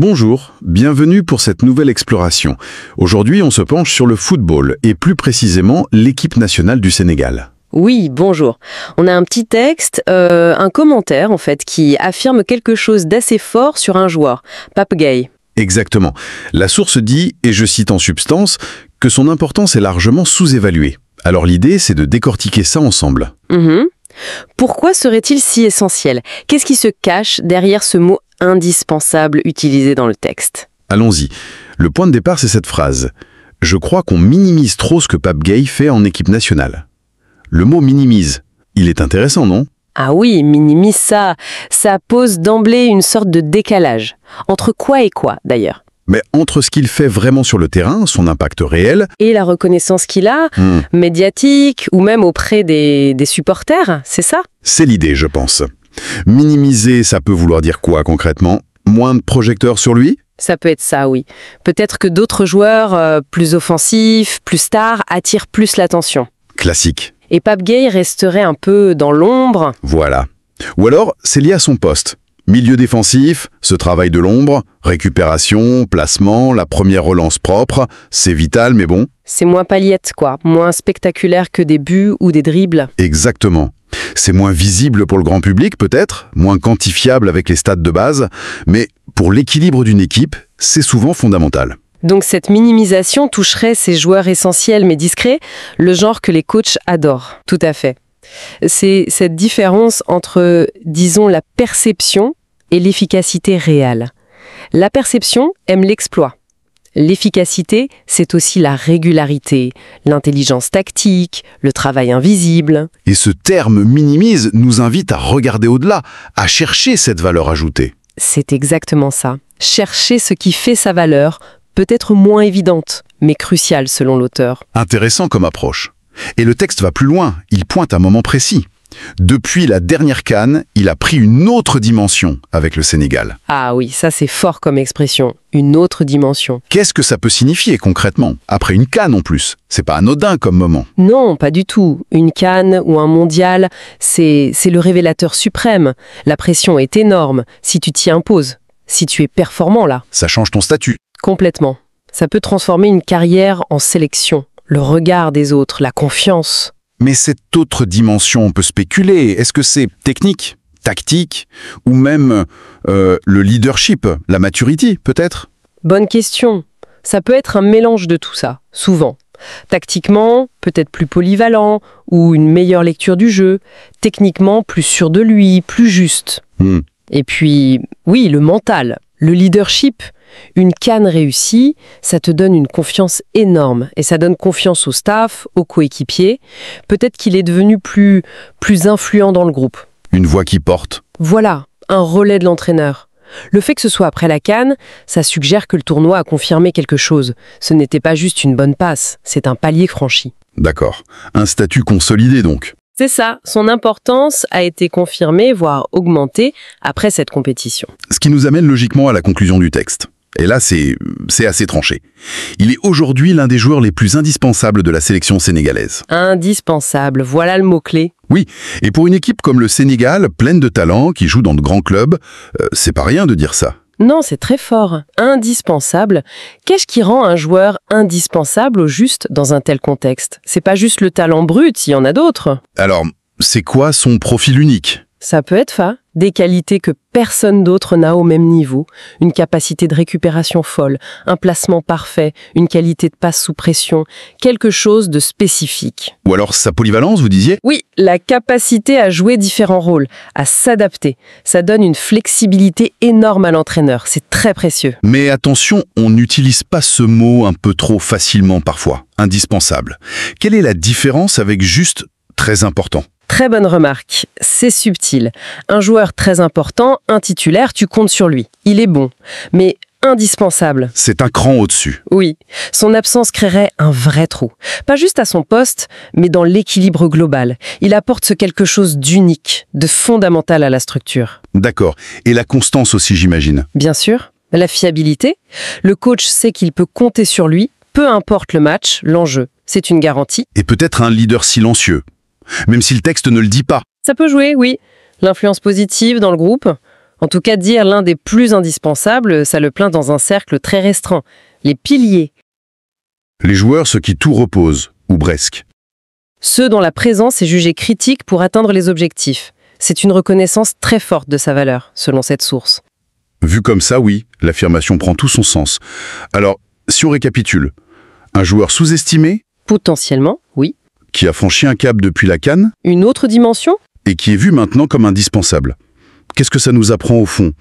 Bonjour, bienvenue pour cette nouvelle exploration. Aujourd'hui, on se penche sur le football et plus précisément l'équipe nationale du Sénégal. Oui, bonjour. On a un petit texte, un commentaire en fait, qui affirme quelque chose d'assez fort sur un joueur, Pape Gueye. Exactement. La source dit, et je cite en substance, que son importance est largement sous-évaluée. Alors l'idée, c'est de décortiquer ça ensemble. Pourquoi serait-il si essentiel? Qu'est-ce qui se cache derrière ce mot indispensable utilisé dans le texte? Allons-y. Le point de départ, c'est cette phrase. Je crois qu'on minimise trop ce que Pape Gueye fait en équipe nationale. Le mot minimise, il est intéressant, non? Ah oui, minimise ça. Ça pose d'emblée une sorte de décalage. Entre quoi et quoi, d'ailleurs? Mais entre ce qu'il fait vraiment sur le terrain, son impact réel, Et la reconnaissance qu'il a, médiatique, ou même auprès des supporters, c'est ça? c'est l'idée, je pense. Minimiser, ça peut vouloir dire quoi concrètement? Moins de projecteurs sur lui? Ça peut être ça, oui. Peut-être que d'autres joueurs plus offensifs, plus stars, attirent plus l'attention. Classique. Et Pape Gueye resterait un peu dans l'ombre. Voilà. Ou alors, c'est lié à son poste. Milieu défensif, ce travail de l'ombre, récupération, placement, la première relance propre, c'est vital, mais bon. C'est moins paillette, quoi. Moins spectaculaire que des buts ou des dribbles. Exactement. C'est moins visible pour le grand public, peut-être, moins quantifiable avec les stats de base, mais pour l'équilibre d'une équipe, c'est souvent fondamental. Donc cette minimisation toucherait ces joueurs essentiels mais discrets, le genre que les coachs adorent. Tout à fait. C'est cette différence entre, disons, la perception et l'efficacité réelle. La perception aime l'exploit. L'efficacité, c'est aussi la régularité, l'intelligence tactique, le travail invisible. Et ce terme minimise nous invite à regarder au-delà, à chercher cette valeur ajoutée. C'est exactement ça. Chercher ce qui fait sa valeur, peut-être moins évidente, mais cruciale selon l'auteur. Intéressant comme approche. Et le texte va plus loin, il pointe un moment précis. Depuis la dernière CAN, il a pris une autre dimension avec le Sénégal. Ah oui, ça c'est fort comme expression, une autre dimension. Qu'est-ce que ça peut signifier concrètement? Après une CAN en plus, c'est pas anodin comme moment. Non, pas du tout. Une CAN ou un mondial, c'est le révélateur suprême. La pression est énorme si tu t'y imposes, si tu es performant là. Ça change ton statut. Complètement. Ça peut transformer une carrière en sélection. Le regard des autres, la confiance. Mais cette autre dimension, on peut spéculer. Est-ce que c'est technique, tactique, ou même le leadership, la maturity peut-être? Bonne question. Ça peut être un mélange de tout ça, souvent. Tactiquement, peut-être plus polyvalent, ou une meilleure lecture du jeu. Techniquement, plus sûr de lui, plus juste. Et puis, oui, le mental, le leadership. Une CAN réussie, ça te donne une confiance énorme et ça donne confiance au staff, aux coéquipiers. Peut-être qu'il est devenu plus influent dans le groupe. Une voix qui porte. Voilà, un relais de l'entraîneur. Le fait que ce soit après la CAN, ça suggère que le tournoi a confirmé quelque chose. Ce n'était pas juste une bonne passe, c'est un palier franchi. D'accord. Un statut consolidé donc. C'est ça, son importance a été confirmée, voire augmentée, après cette compétition. Ce qui nous amène logiquement à la conclusion du texte. Et là, c'est assez tranché. Il est aujourd'hui l'un des joueurs les plus indispensables de la sélection sénégalaise. Indispensable, voilà le mot-clé. Oui, et pour une équipe comme le Sénégal, pleine de talents, qui joue dans de grands clubs, c'est pas rien de dire ça. Non, c'est très fort. Indispensable. Qu'est-ce qui rend un joueur indispensable au juste dans un tel contexte? C'est pas juste le talent brut, il y en a d'autres. Alors, c'est quoi son profil unique? Ça peut être des qualités que personne d'autre n'a au même niveau, une capacité de récupération folle, un placement parfait, une qualité de passe sous pression, quelque chose de spécifique. Ou alors sa polyvalence, vous disiez? Oui, la capacité à jouer différents rôles, à s'adapter, ça donne une flexibilité énorme à l'entraîneur, c'est très précieux. Mais attention, on n'utilise pas ce mot un peu trop facilement parfois, indispensable. Quelle est la différence avec juste très important? Très bonne remarque, c'est subtil. Un joueur très important, un titulaire, tu comptes sur lui. Il est bon, mais indispensable. C'est un cran au-dessus. Oui, son absence créerait un vrai trou. Pas juste à son poste, mais dans l'équilibre global. Il apporte ce quelque chose d'unique, de fondamental à la structure. D'accord. Et la constance aussi, j'imagine. Bien sûr, la fiabilité. Le coach sait qu'il peut compter sur lui, peu importe le match, l'enjeu. C'est une garantie. Et peut-être un leader silencieux. Même si le texte ne le dit pas. Ça peut jouer, oui. L'influence positive dans le groupe. En tout cas, dire l'un des plus indispensables, ça le plaint dans un cercle très restreint. Les piliers. Les joueurs sur qui tout repose, ou presque. Ceux dont la présence est jugée critique pour atteindre les objectifs. C'est une reconnaissance très forte de sa valeur, selon cette source. Vu comme ça, oui, l'affirmation prend tout son sens. Alors, si on récapitule, un joueur sous-estimé, Potentiellement, oui. qui a franchi un cap depuis la CAN, Une autre dimension? et qui est vu maintenant comme indispensable. Qu'est-ce que ça nous apprend au fond,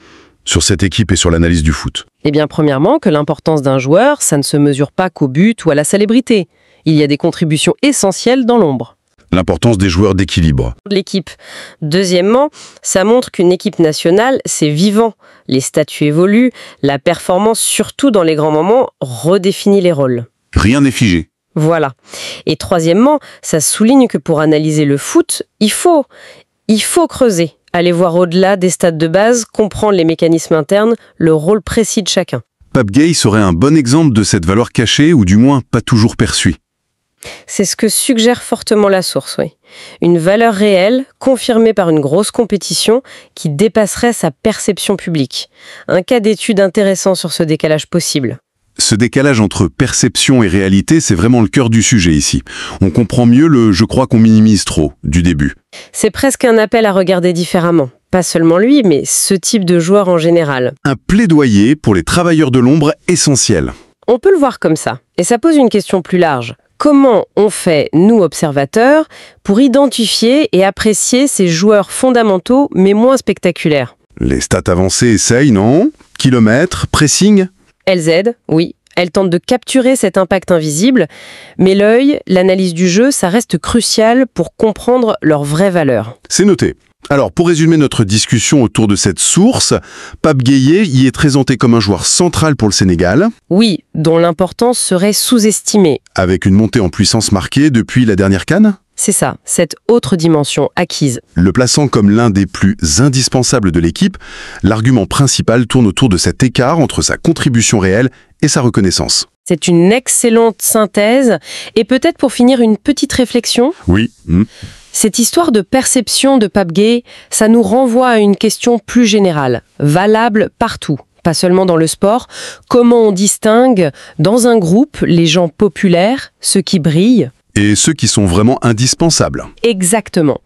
sur cette équipe et sur l'analyse du foot? Eh bien, premièrement, que l'importance d'un joueur, ça ne se mesure pas qu'au but ou à la célébrité. Il y a des contributions essentielles dans l'ombre. L'importance des joueurs d'équilibre. L'équipe. Deuxièmement, ça montre qu'une équipe nationale, c'est vivant. Les statuts évoluent, la performance, surtout dans les grands moments, redéfinit les rôles. Rien n'est figé. Voilà. Et troisièmement, ça souligne que pour analyser le foot, il faut creuser, aller voir au-delà des stades de base, comprendre les mécanismes internes, le rôle précis de chacun. Pape Gueye serait un bon exemple de cette valeur cachée, ou du moins pas toujours perçue. C'est ce que suggère fortement la source, oui. Une valeur réelle, confirmée par une grosse compétition, qui dépasserait sa perception publique. Un cas d'étude intéressant sur ce décalage possible. Ce décalage entre perception et réalité, c'est vraiment le cœur du sujet ici. On comprend mieux le « je crois qu'on minimise trop » du début. C'est presque un appel à regarder différemment. Pas seulement lui, mais ce type de joueur en général. Un plaidoyer pour les travailleurs de l'ombre essentiels. On peut le voir comme ça. Et ça pose une question plus large. Comment on fait, nous observateurs, pour identifier et apprécier ces joueurs fondamentaux mais moins spectaculaires? Les stats avancées essayent, non? Kilomètres, pressing? Elles aident, oui. Elles tentent de capturer cet impact invisible, mais l'œil, l'analyse du jeu, ça reste crucial pour comprendre leur vraie valeur. C'est noté. Alors, pour résumer notre discussion autour de cette source, Pape Gueye y est présenté comme un joueur central pour le Sénégal, Oui, dont l'importance serait sous-estimée. avec une montée en puissance marquée depuis la dernière CAN, C'est ça, cette autre dimension acquise. le plaçant comme l'un des plus indispensables de l'équipe. L'argument principal tourne autour de cet écart entre sa contribution réelle et sa reconnaissance. C'est une excellente synthèse. Et peut-être pour finir, une petite réflexion. Oui. Cette histoire de perception de Pape Gueye, ça nous renvoie à une question plus générale, valable partout, pas seulement dans le sport. Comment on distingue, dans un groupe, les gens populaires, ceux qui brillent? Et ceux qui sont vraiment indispensables. Exactement.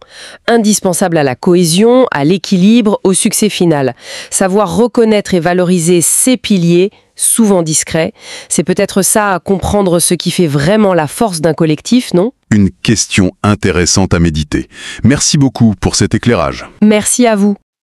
Indispensable à la cohésion, à l'équilibre, au succès final. Savoir reconnaître et valoriser ces piliers, souvent discrets, c'est peut-être ça à comprendre ce qui fait vraiment la force d'un collectif, non? Une question intéressante à méditer. Merci beaucoup pour cet éclairage. Merci à vous.